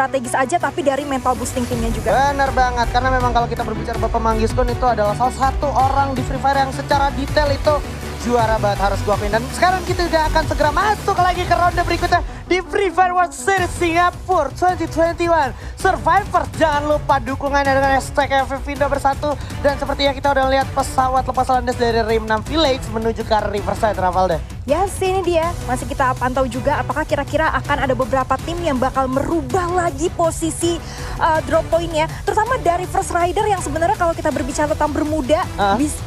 strategis aja, tapi dari mental boosting timnya juga. Benar banget, karena memang kalau kita berbicara Bapak Manggiskun itu adalah salah satu orang di Free Fire yang secara detail itu juara banget, harus gua akuin. Dan sekarang kita udah akan segera masuk lagi ke ronde berikutnya di Free Fire World Series Singapura 2021 Survivor. Jangan lupa dukungannya dengan hashtag FFindo bersatu. Dan sepertinya kita udah lihat pesawat lepas landas dari Rim 6 Village menuju ke Riverside, Ravalda. Yes, ini dia. Masih kita pantau juga apakah kira-kira akan ada beberapa tim yang bakal merubah lagi posisi drop point-nya. Terutama dari First Rider yang sebenarnya kalau kita berbicara tentang Bermuda,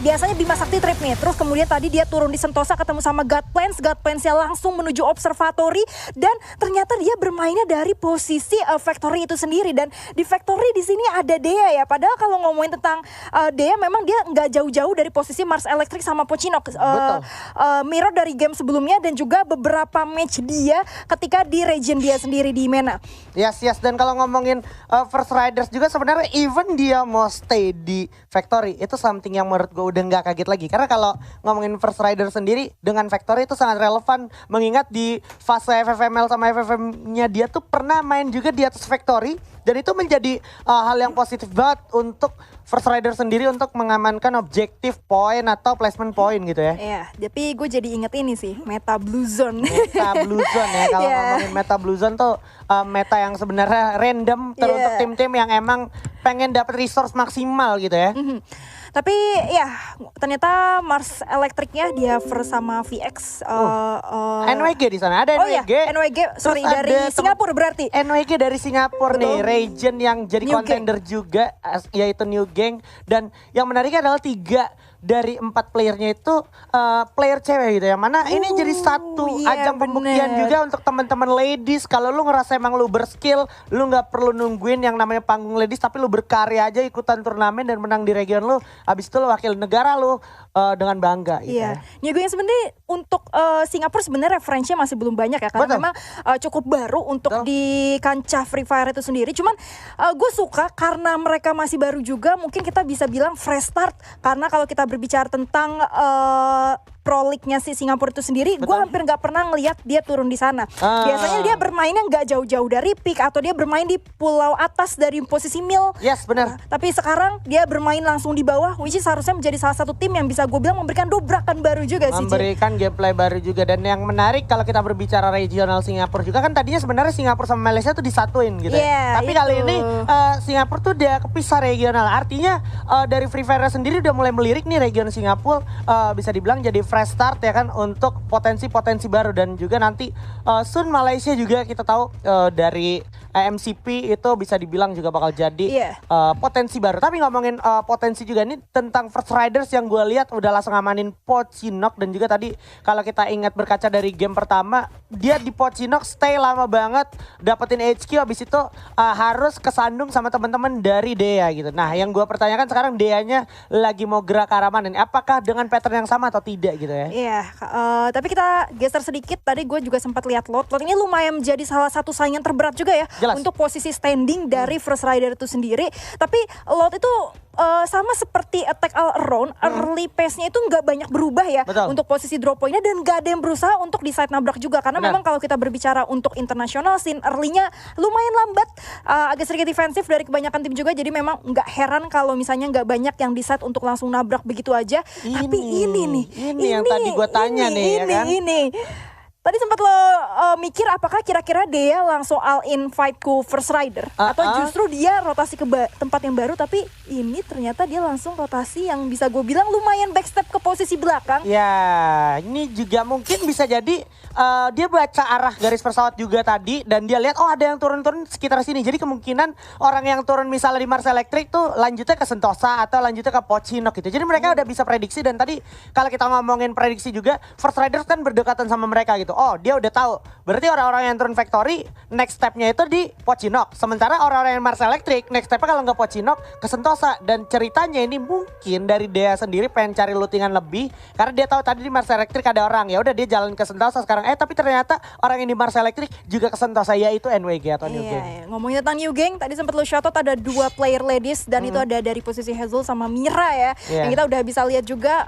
biasanya Bima Sakti trip nih. Terus kemudian tadi dia turun di Sentosa ketemu sama God Plans-nya langsung menuju observatory. Dan ternyata dia bermainnya dari posisi factory itu sendiri. Dan di factory di sini ada Dea ya. Padahal kalau ngomongin tentang Dea memang dia nggak jauh-jauh dari posisi Mars Electric sama Pochinok. Mirror dari game sebelumnya dan juga beberapa match dia ketika di region dia sendiri di MENA. Yes. Dan kalau ngomongin First Riders juga sebenarnya even dia mau stay di factory itu something yang menurut gue udah nggak kaget lagi. Karena kalau ngomongin First Rider sendiri dengan factory itu sangat relevan, mengingat di fase FFML sama FFM-nya dia tuh pernah main juga di atas factory. Dan itu menjadi hal yang positif banget untuk First Rider sendiri untuk mengamankan objektif poin atau placement point gitu ya. Iya, tapi gue jadi inget ini sih, meta Blue Zone. Meta Blue Zone ya, kalau ngomongin meta Blue Zone tuh meta yang sebenarnya random untuk tim-tim yang emang pengen dapat resource maksimal gitu ya. Tapi ya ternyata Mars Electric-nya dia sama VX. NWG di sana ada NWG. Iya, NWG sorry dari Singapura berarti. NWG dari Singapura nih, region yang jadi contender juga yaitu New Gang. Dan yang menariknya adalah 3 dari 4 playernya itu player cewek gitu ya. Mana ini jadi satu ajang pembuktian juga untuk teman-teman ladies. Kalau lu ngerasa emang lu berskill, lu nggak perlu nungguin yang namanya panggung ladies, tapi lu berkarya aja ikutan turnamen dan menang di region lu. Abis itu lu wakil negara lu dengan bangga gitu ya. New Gang sebenarnya untuk Singapura sebenarnya referensinya masih belum banyak ya. Karena memang cukup baru untuk di kancah Free Fire itu sendiri. Cuman gue suka karena mereka masih baru juga, mungkin kita bisa bilang fresh start. Karena kalau kita berbicara tentang Pro League-nya si Singapura itu sendiri, gue hampir nggak pernah ngelihat dia turun di sana. Biasanya dia bermainnya nggak jauh-jauh dari pick atau dia bermain di pulau atas dari posisi mil. Yes, benar. Tapi sekarang dia bermain langsung di bawah, which is harusnya menjadi salah satu tim yang bisa gue bilang memberikan dobrakan baru juga sih. Memberikan gameplay baru juga. Dan yang menarik kalau kita berbicara regional Singapura juga kan tadinya sebenarnya Singapura sama Malaysia tuh disatuin gitu ya. Tapi kali ini Singapura tuh dia kepisah regional. Artinya dari Free Fire sendiri udah mulai melirik nih region Singapura, bisa dibilang jadi fresh start ya kan untuk potensi-potensi baru. Dan juga nanti soon Malaysia juga kita tahu dari MCP itu bisa dibilang juga bakal jadi potensi baru. Tapi ngomongin potensi juga ini tentang First Riders yang gue lihat udah langsung ngamanin Pochinok. Dan juga tadi kalau kita ingat berkaca dari game pertama, dia di Pochinok stay lama banget dapetin HQ, habis itu harus kesandung sama teman-teman dari Dea gitu. Nah yang gue pertanyakan sekarang, Deanya lagi mau gerak ke arah mana nih? Apakah dengan pattern yang sama atau tidak gitu ya? Iya, tapi kita geser sedikit. Tadi gue juga sempat lihat Lot ini lumayan menjadi salah satu saingan terberat juga ya. Jelas. Untuk posisi standing dari First Rider itu sendiri. Tapi Lot itu sama seperti Attack All Around, early pace-nya itu nggak banyak berubah ya. Untuk posisi drop point-nya, dan nggak ada yang berusaha untuk di side nabrak juga. Karena memang kalau kita berbicara untuk international scene, early-nya lumayan lambat, agak sedikit defensif dari kebanyakan tim juga. Jadi memang nggak heran kalau misalnya nggak banyak yang di side untuk langsung nabrak begitu aja. Tapi ini yang tadi gue tanya nih ya kan. Tadi sempat lo mikir apakah kira-kira dia langsung all in fight ku First Rider atau justru dia rotasi ke tempat yang baru, tapi ini ternyata dia langsung rotasi yang bisa gue bilang lumayan backstep ke posisi belakang. Ya, ini juga mungkin bisa jadi dia baca arah garis pesawat juga tadi dan dia lihat ada yang turun-turun sekitar sini. Jadi kemungkinan orang yang turun misalnya di Mars Electric tuh lanjutnya ke Sentosa atau lanjutnya ke Pochinok gitu. Jadi mereka udah bisa prediksi. Dan tadi kalau kita ngomongin prediksi juga, First Riders kan berdekatan sama mereka gitu. Oh, dia udah tahu. Berarti orang-orang yang turun factory next stepnya itu di Pochinok. Sementara orang-orang yang Mars Electric next stepnya kalau nggak Pochinok ke Sentosa. Dan ceritanya ini mungkin dari Dea sendiri pengen cari lootingan lebih karena dia tahu tadi di Mars Electric ada orang. Ya udah dia jalan ke Sentosa sekarang. Tapi ternyata orang yang di Mars Electric juga ke Sentosa, yaitu NWG atau New Gang. Ngomongin tentang New Gang, tadi sempat lo shoutout ada 2 player ladies dan itu ada dari posisi Hazel sama Mira ya. Yang kita udah bisa lihat juga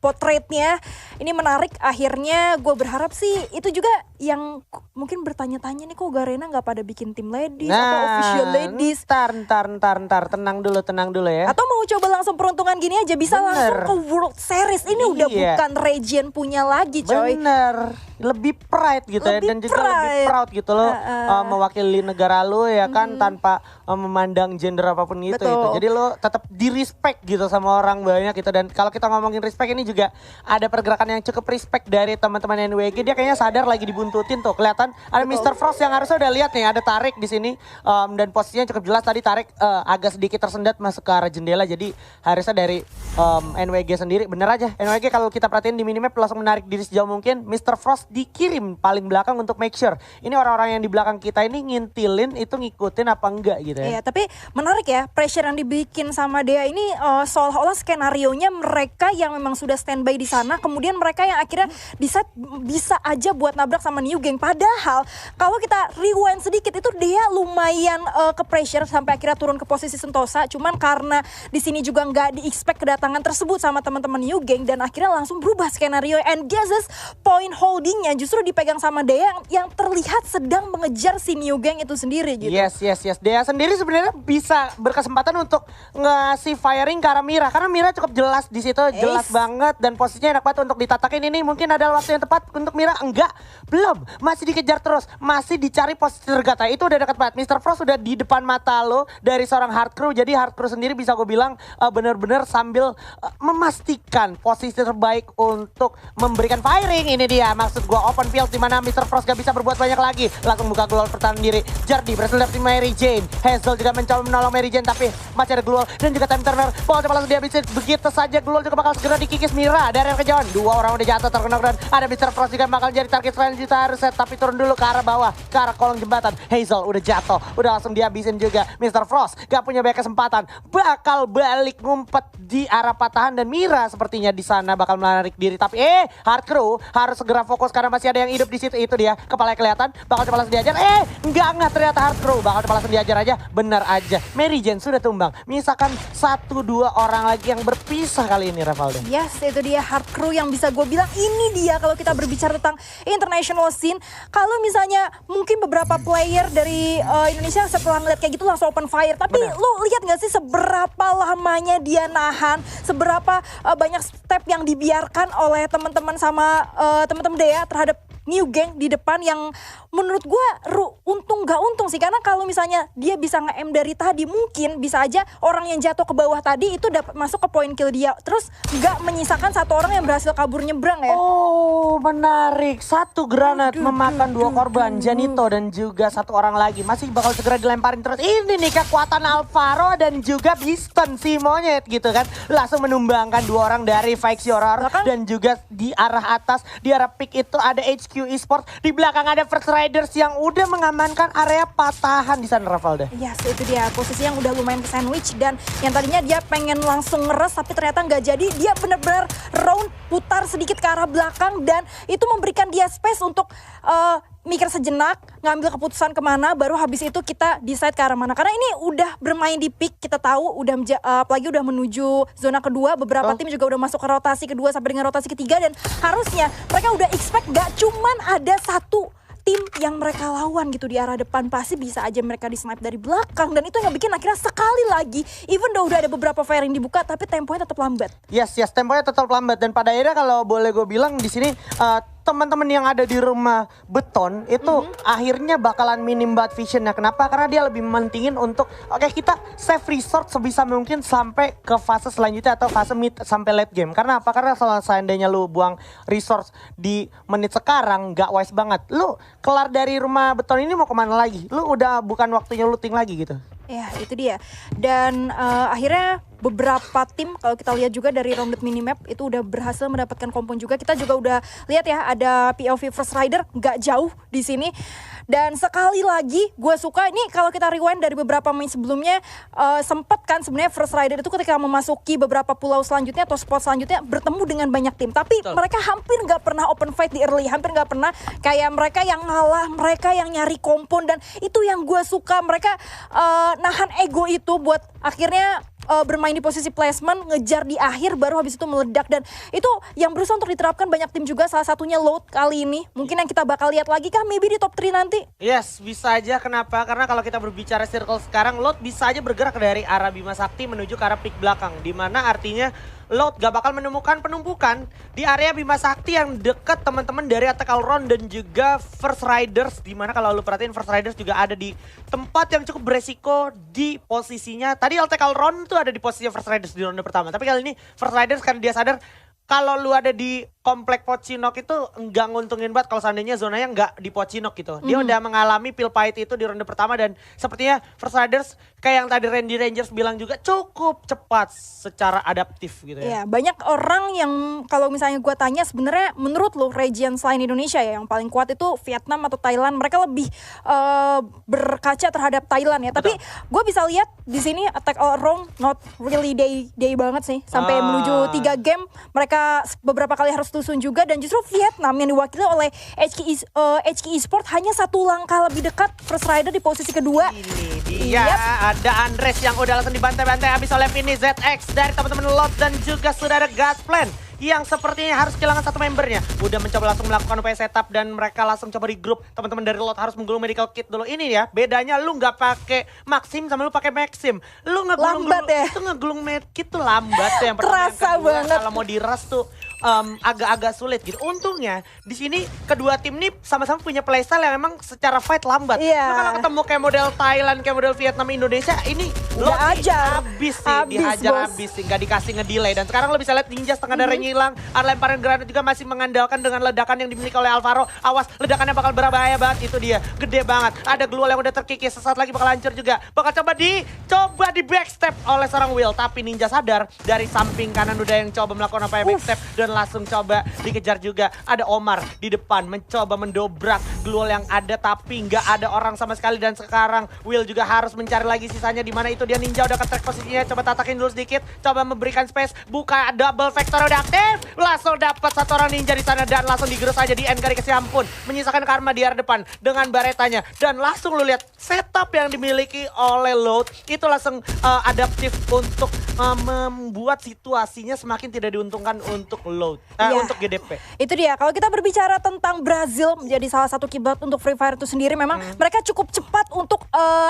portraitnya. Ini menarik, akhirnya gue berharap sih itu juga yang mungkin bertanya-tanya nih kok Garena nggak pada bikin tim ladies atau official ladies. Ntar, tenang dulu ya. Atau mau coba langsung peruntungan gini aja bisa langsung ke World Series. Ini udah bukan region punya lagi coy. Bener, lebih pride gitu ya dan juga lebih proud gitu loh mewakili negara lo ya kan tanpa memandang gender apapun gitu. Jadi lo tetap di respect gitu sama orang banyak gitu. Dan kalau kita ngomongin respect ini juga ada pergerakan yang cukup respect dari teman-teman NWG. Dia kayaknya sadar lagi dibuntutin tuh. Kelihatan ada Mr. Frost yang harusnya udah lihat nih, ada Tarik di sini dan posisinya cukup jelas. Tadi Tarik agak sedikit tersendat masuk ke arah jendela. Jadi harusnya dari NWG sendiri bener aja. NWG kalau kita perhatiin di minimap langsung menarik diri sejauh mungkin. Mr. Frost dikirim paling belakang untuk make sure ini orang-orang yang di belakang kita ini ngintilin itu ngikutin apa enggak gitu ya. Iya, tapi menarik ya pressure yang dibikin sama Dea ini seolah-olah skenarionya mereka yang memang sudah standby di sana, kemudian mereka yang akhirnya bisa aja buat nabrak sama New Gang. Padahal kalau kita rewind sedikit itu Dea lumayan ke pressure sampai akhirnya turun ke posisi Sentosa. Cuman karena di sini juga nggak di-expect kedatangan tersebut sama teman-teman New Gang dan akhirnya langsung berubah skenario. And guess point holdingnya justru dipegang sama Dea yang terlihat sedang mengejar si New Gang itu sendiri gitu. Yes. Dea sendiri sebenarnya bisa berkesempatan untuk ngasih firing ke arah Mira karena Mira cukup jelas di situ, jelas banget dan posisinya enak banget untuk ditatakin. Ini mungkin adalah waktu yang tepat untuk Mira. Enggak, belum, masih dikejar terus, masih dicari posisi tergata. Itu udah dekat banget. Mr. Frost udah di depan mata lo dari seorang Hard Crew. Jadi Hard Crew sendiri bisa gue bilang benar-benar sambil memastikan posisi terbaik untuk memberikan firing. Ini dia maksud gue, open field di mana Mr. Frost gak bisa berbuat banyak lagi. Langsung buka global pertahanan diri. Jardi berhasil dapetin Mary Jane. Hazel juga mencoba menolong Mary Jane tapi masih ada global dan juga time turner. Ball coba langsung dihabisin. Begitu saja global juga bakal segera dikikis Mira dari kejauhan. Dua orang udah jatuh terkena dan ada Mr. Frost juga bakal jadi target selanjutnya harus set tapi turun dulu ke arah bawah, ke arah kolong jembatan. Hazel udah jatuh, udah langsung dihabisin juga. Mr. Frost gak punya banyak kesempatan, bakal balik ngumpet di arah patahan dan Mira sepertinya di sana bakal menarik diri. Tapi Hard Crew harus segera fokus karena masih ada yang hidup di situ. Itu dia, kepalanya kelihatan, bakal coba langsung diajar. Enggak ternyata Hard Crew bakal coba langsung diajar aja. Benar aja, Mary Jane sudah tumbang. Misalkan 1-2 orang lagi yang berpisah kali ini, Revaldo. Yes, itu dia Hard Crew yang bisa gue bilang ini dia kalau kita berbicara tentang international scene. Kalau misalnya mungkin beberapa player dari Indonesia setelah ngeliat kayak gitu langsung open fire. Tapi lo lihat gak sih seberapa lamanya dia nahan, seberapa banyak step yang dibiarkan oleh teman-teman sama teman-teman Dea terhadap New Gang di depan yang menurut gue untung gak untung sih. Karena kalau misalnya dia bisa nge-M dari tadi mungkin bisa aja orang yang jatuh ke bawah tadi itu dapat masuk ke point kill dia. Terus gak menyisakan satu orang yang berhasil kabur nyebrang ya. Oh menarik, satu granat memakan 2 korban, Janito dan juga 1 orang lagi. Masih bakal segera dilemparin terus. Ini nih kekuatan Alvaro dan juga Biston si monyet gitu kan. Langsung menumbangkan 2 orang dari Faiksi Horror. Dan juga di arah atas, di arah peak itu ada HQ Esports. Di belakang ada First Riders yang udah mengamankan area patahan di sana, Ravalda. Yes, itu dia posisi yang udah lumayan ke sandwich. Dan yang tadinya dia pengen langsung ngeres tapi ternyata nggak jadi. Dia bener-bener round putar sedikit ke arah belakang dan itu memberikan dia space untuk mikir sejenak, ngambil keputusan kemana, baru habis itu kita decide ke arah mana. Karena ini udah bermain di peak, kita tahu udah apalagi udah menuju zona kedua, beberapa tim juga udah masuk ke rotasi kedua sampai dengan rotasi ketiga dan harusnya mereka udah expect gak cuman ada satu tim yang mereka lawan gitu di arah depan, pasti bisa aja mereka di snipe dari belakang dan itu yang bikin akhirnya sekali lagi even though udah ada beberapa fire yang dibuka tapi temponya tetap lambat. Yes, temponya tetap lambat dan pada akhirnya kalau boleh gue bilang di sini teman-teman yang ada di rumah beton itu akhirnya bakalan minim banget visionnya. Kenapa? Karena dia lebih mementingin untuk kita save resource sebisa mungkin sampai ke fase selanjutnya atau fase mid sampai late game. Karena apa? Karena kalau seandainya lu buang resource di menit sekarang gak wise banget. Lu kelar dari rumah beton ini mau kemana lagi? Lu udah bukan waktunya looting lagi gitu. Ya itu dia. Dan akhirnya beberapa tim kalau kita lihat juga dari rounded minimap itu udah berhasil mendapatkan kompon juga. Kita juga udah lihat ya ada POV First Rider nggak jauh di sini. Dan sekali lagi gue suka ini kalau kita rewind dari beberapa main sebelumnya sempet kan sebenarnya First Rider itu ketika memasuki beberapa pulau selanjutnya atau spot selanjutnya bertemu dengan banyak tim. Tapi mereka hampir nggak pernah open fight di early, hampir nggak pernah kayak mereka yang ngalah, mereka yang nyari kompon dan itu yang gue suka mereka nahan ego itu buat akhirnya bermain di posisi placement, ngejar di akhir, baru habis itu meledak. Dan itu yang berusaha untuk diterapkan banyak tim juga, salah satunya Loud kali ini. Mungkin yang kita bakal lihat lagi kah maybe di top 3 nanti? Yes, bisa aja. Kenapa? Karena kalau kita berbicara circle sekarang, Loud bisa aja bergerak dari arah Bima Sakti menuju ke arah pick belakang. Dimana artinya Loud gak bakal menemukan penumpukan di area Bima Sakti yang dekat teman-teman dari Attack All Round dan juga First Riders. Dimana kalau lu perhatiin First Riders juga ada di tempat yang cukup beresiko di posisinya. Tadi Attack All Round tuh ada di posisi First Riders di ronde pertama. Tapi kali ini First Riders karena dia sadar kalau lu ada di komplek Pocinok itu enggak nguntungin banget kalau seandainya zonanya enggak di Pocinok gitu. Dia udah mengalami pil pahit itu di ronde pertama dan sepertinya First Riders kayak yang tadi Randy Rangers bilang juga cukup cepat secara adaptif gitu ya. Iya, banyak orang yang kalau misalnya gue tanya sebenarnya menurut lu region selain Indonesia ya yang paling kuat itu Vietnam atau Thailand, mereka lebih berkaca terhadap Thailand ya. Tapi gue bisa lihat di sini Attack All Around not really day banget sih sampai menuju 3 game mereka beberapa kali harus tusun juga dan justru Vietnam yang diwakili oleh HK Esport hanya 1 langkah lebih dekat First Rider di posisi kedua. Ini dia ada Andres yang udah langsung dibantai-bantai habis oleh Vini ZX dari teman-teman Lot dan juga sudah ada Gasplan yang sepertinya harus kehilangan 1 membernya. Udah mencoba langsung melakukan upaya setup dan mereka langsung coba regroup. Teman-teman dari Lot harus menggulung medical kit dulu. Ini ya, bedanya lu nggak pakai Maxim sama lu pakai Maxim. Lu ngegulung lambat ya. Itu ngegulung medkit tuh lambat tuh yang pertama. Terasa yang kedua, banget. kalau mau diras tuh agak-agak sulit gitu. Untungnya di sini kedua tim nih sama-sama punya playstyle yang memang secara fight lambat. Iya. Nah, kalau ketemu kayak model Thailand, kayak model Vietnam, Indonesia, ini lo ajar. habis sih, dihajar habis sih, nggak dikasih ngedelay. Dan sekarang lo bisa lihat Ninja setengah darahnya hilang, ada lemparan granat juga masih mengandalkan dengan ledakan yang dimiliki oleh Alvaro. Awas, ledakannya bakal berbahaya banget, itu dia, gede banget. Ada Glual yang udah terkikis, sesaat lagi bakal hancur juga. Bakal coba di backstep oleh seorang Will, tapi Ninja sadar dari samping kanan udah yang coba melakukan apa ya backstep dan langsung coba dikejar juga. Ada Omar di depan mencoba mendobrak Glual yang ada tapi nggak ada orang sama sekali dan sekarang Will juga harus mencari lagi sisanya di mana itu dia Ninja udah ke-track posisinya, coba tatakin dulu sedikit, coba memberikan space, buka double vector udah aktif, langsung dapat 1 orang Ninja di sana dan langsung digerus aja di end kali kasih ampun, menyisakan Karma di area depan dengan baretanya dan langsung lu lihat setup yang dimiliki oleh Loud itu langsung adaptif untuk membuat situasinya semakin tidak diuntungkan untuk Loud, untuk GDP. Itu dia, kalau kita berbicara tentang Brazil menjadi salah satu kiblat untuk Free Fire itu sendiri, memang mereka cukup cepat untuk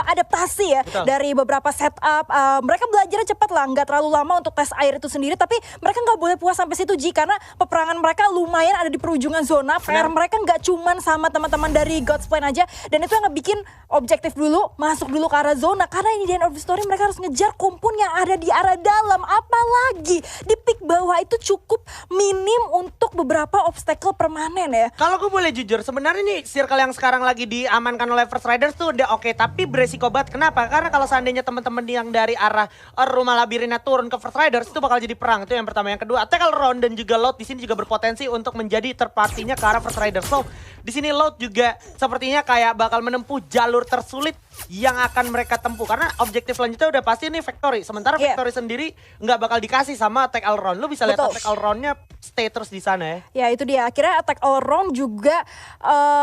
adaptasi ya. Betul. Dari beberapa setup, mereka belajarnya cepat lah, nggak terlalu lama untuk tes air itu sendiri, tapi mereka nggak boleh puas sampai situ Ji, karena peperangan mereka lumayan ada di perujungan zona. PR mereka nggak cuman sama teman-teman dari God's Plan aja, dan itu yang ngebikin objektif dulu, masuk dulu ke arah zona, karena ini di end of the story mereka harus ngejar kompon yang ada di arah dalam, apalagi di pick bawah itu cukup minim untuk beberapa obstacle permanen ya. Kalau gue boleh jujur, sebenarnya nih circle yang sekarang lagi diamankan oleh First Riders tuh udah oke, tapi beresiko banget. Kenapa? Karena kalau seandainya teman-teman yang dari arah rumah labirinnya turun ke First Riders itu bakal jadi perang. Itu yang pertama. Yang kedua, Attack All Round dan juga Loud di sini juga berpotensi untuk menjadi terpartinya ke arah First Riders. So, di sini Loud juga sepertinya kayak bakal menempuh jalur tersulit yang akan mereka tempuh karena objektif selanjutnya udah pasti nih Victory. Sementara Victory sendiri nggak bakal dikasih sama Attack All Round. Lu bisa lihat Attack All Round-nya stay terus di sana ya. Ya itu dia, akhirnya Attack All Round juga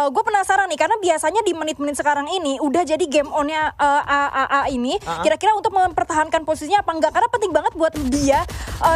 gue penasaran nih karena biasanya di menit-menit sekarang ini udah jadi game on-nya AAA ini kira-kira untuk mempertahankan posisinya apa enggak, karena penting banget buat dia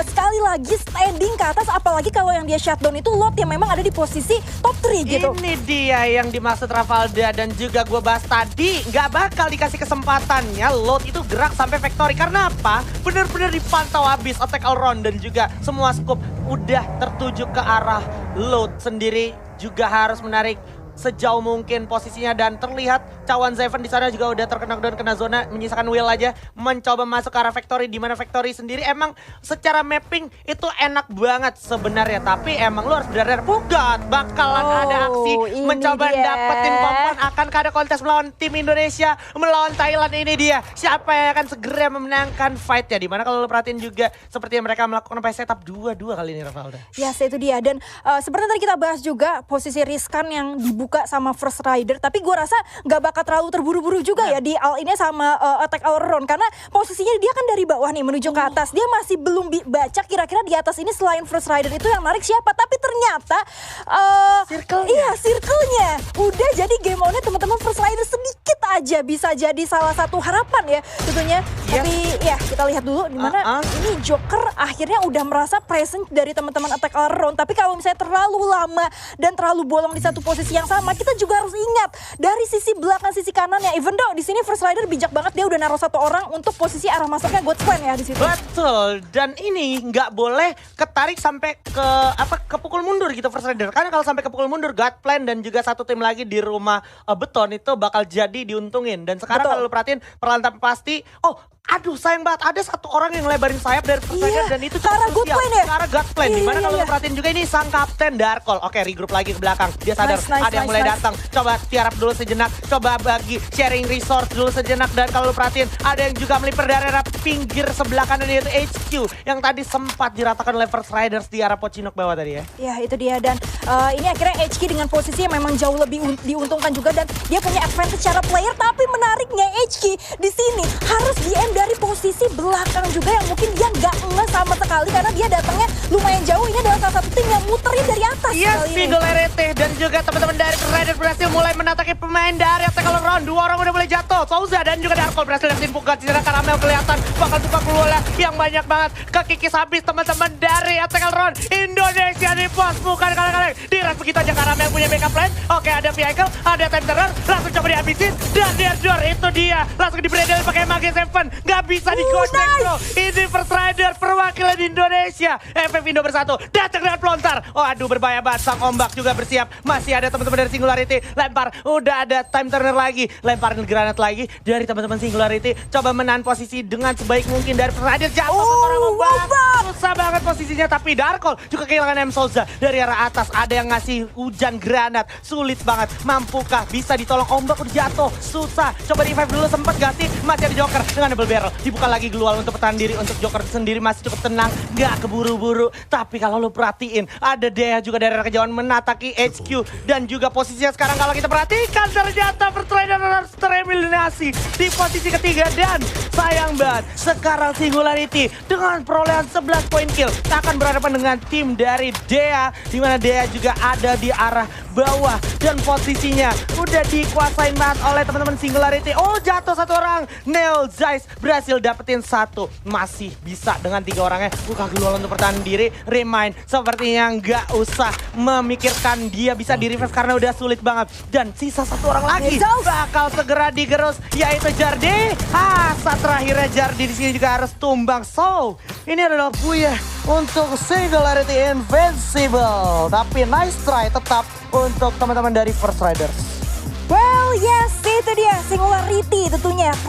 sekali lagi standing ke atas, apalagi kalau yang dia shutdown itu Lot yang memang ada di posisi top 3 gitu. Ini dia yang dimaksud Ravalda dan juga gue bahas tadi, nggak bakal dikasih kesempatannya Lot itu gerak sampai Victory. Karena apa? Bener-bener dipantau habis Attack All Round dan juga semua scope udah tertuju ke arah Lot sendiri, juga harus menarik sejauh mungkin posisinya dan terlihat Cawan Zeven di sana juga udah terkena dan kena zona, menyisakan Will aja mencoba masuk ke arah Victory, di mana Victory sendiri emang secara mapping itu enak banget sebenarnya, tapi emang lu harus benar-benar pugat bakalan ada aksi mencoba dapetin kompon, akan ada kontes melawan tim Indonesia melawan Thailand. Ini dia siapa yang akan segera memenangkan fight ya, dimana kalau lu perhatiin juga sepertinya mereka melakukan setup 2-2 kali ini Ravalda. Yes, itu dia, dan seperti tadi kita bahas juga posisi riskan yang dibuka sama First Rider, tapi gue rasa gak bakal bakal terlalu terburu-buru juga ya di all ini sama attack all around. Karena posisinya dia kan dari bawah nih menuju ke atas. Dia masih belum baca kira-kira di atas ini selain First Rider itu yang narik siapa. Tapi ternyata circle-nya udah jadi game on-nya teman-teman. First Rider sedikit aja bisa jadi salah satu harapan ya tentunya. Tapi ya kita lihat dulu dimana ini Joker akhirnya udah merasa present dari teman-teman attack all around. Tapi kalau misalnya terlalu lama dan terlalu bolong di satu posisi yang sama, kita juga harus ingat dari sisi belakang, sisi kanannya. Even though di sini First Rider bijak banget, dia udah naruh satu orang untuk posisi arah masuknya God's Plan ya di situ. Betul, dan ini nggak boleh ketarik sampai ke pukul mundur gitu First Rider. Karena kalau sampai ke pukul mundur, God Plan dan juga satu tim lagi di rumah beton itu bakal jadi diuntungin. Dan sekarang kalau lu perhatiin perlahan tapi pasti, aduh sayang banget ada satu orang yang lebarin sayap dari First Rider dan itu karena God Plan ya. Karena God Plan. Dimana kalau lu perhatiin juga ini sang kapten Darkol. Oke, regroup lagi ke belakang. Dia sadar ada yang mulai datang. Coba tiarap dulu sejenak. Coba bagi sharing resource dulu sejenak. Dan kalau lu perhatiin ada yang juga melipir dari arah pinggir sebelah kanan yaitu HQ yang tadi sempat diratakan oleh First Riders di arah Pocinok bawah tadi ya. Ya itu dia, dan ini akhirnya HQ dengan posisi yang memang jauh lebih diuntungkan juga dan dia punya advantage secara player. Tapi menariknya HQ di sini harus DM dari posisi belakang juga yang mungkin dia nggak nge sama sekali karena dia datangnya lumayan jauh. Ini adalah salah satu tim yang muterin dari atas. Yes, Single RT dan juga teman-teman dari First Rider berhasil mulai menataki pemain dari attack all around. Dua orang udah mulai jatuh. Souza dan juga Darkol berhasil dapetin pukulan cedera. Karamel kelihatan bakal buka keluar yang banyak banget. Kekikis habis teman-teman dari attack all around. Indonesia di pos bukan kaleng-kaleng. Diras begitu aja Karamel punya backup plan. Oke, ada vehicle, ada time turner. Langsung coba dihabisin dan door itu dia. Langsung di-bredel pakai Mage 7. Gak bisa digocek bro. Ini First Rider perwakilan Indonesia. FF Indo bersatu. Datang dengan pelontar. Oh aduh berbahaya banget. Sang ombak juga bersiap. Masih ada teman-teman dari Singularity. Lempar. Udah ada time turner lagi. Lemparin granat lagi dari teman-teman Singularity. Coba menahan posisi dengan sebaik mungkin dari First Rider. Jatuh ke orang ombak. Susah banget posisinya. Tapi Darkol juga kehilangan M Souza. Dari arah atas ada yang ngasih hujan granat. Sulit banget. Mampukah bisa ditolong? Ombak udah jatuh. Susah. Coba revive dulu sempat gak sih? Masih ada Joker dengan double barrel. Dibuka lagi Glual untuk pertahanan diri. Untuk Joker sendiri masih cukup tenang. Gak keburu-buru. Tapi kalau lu perhatiin ada Dea juga dari arah kejauhan menataki HQ. Dan juga posisinya sekarang kalau kita perhatikan ternyata First Rider harus tereliminasi di posisi ketiga. Dan sayang banget sekarang Singularity dengan perolehan 11 poin kill akan berhadapan dengan tim dari Dea. Dimana Dea juga ada di arah bawah. Dan posisinya udah dikuasain banget oleh teman-teman Singularity. Oh jatuh satu orang. Neo Zeiss berhasil dapetin satu. Masih bisa dengan 3 orangnya. Buka Glual untuk pertahanan diri. Remind sepertinya nggak usah memikirkan dia bisa di revive karena udah sulit banget. Dan sisa satu orang lagi bakal segera digerus yaitu Jardi. Saat terakhirnya Jardi di sini juga harus tumbang. So ini adalah Buya untuk Singularity Invincible. Tapi nice try tetap untuk teman-teman dari First Riders. Well yes, itu dia Singularity tentunya.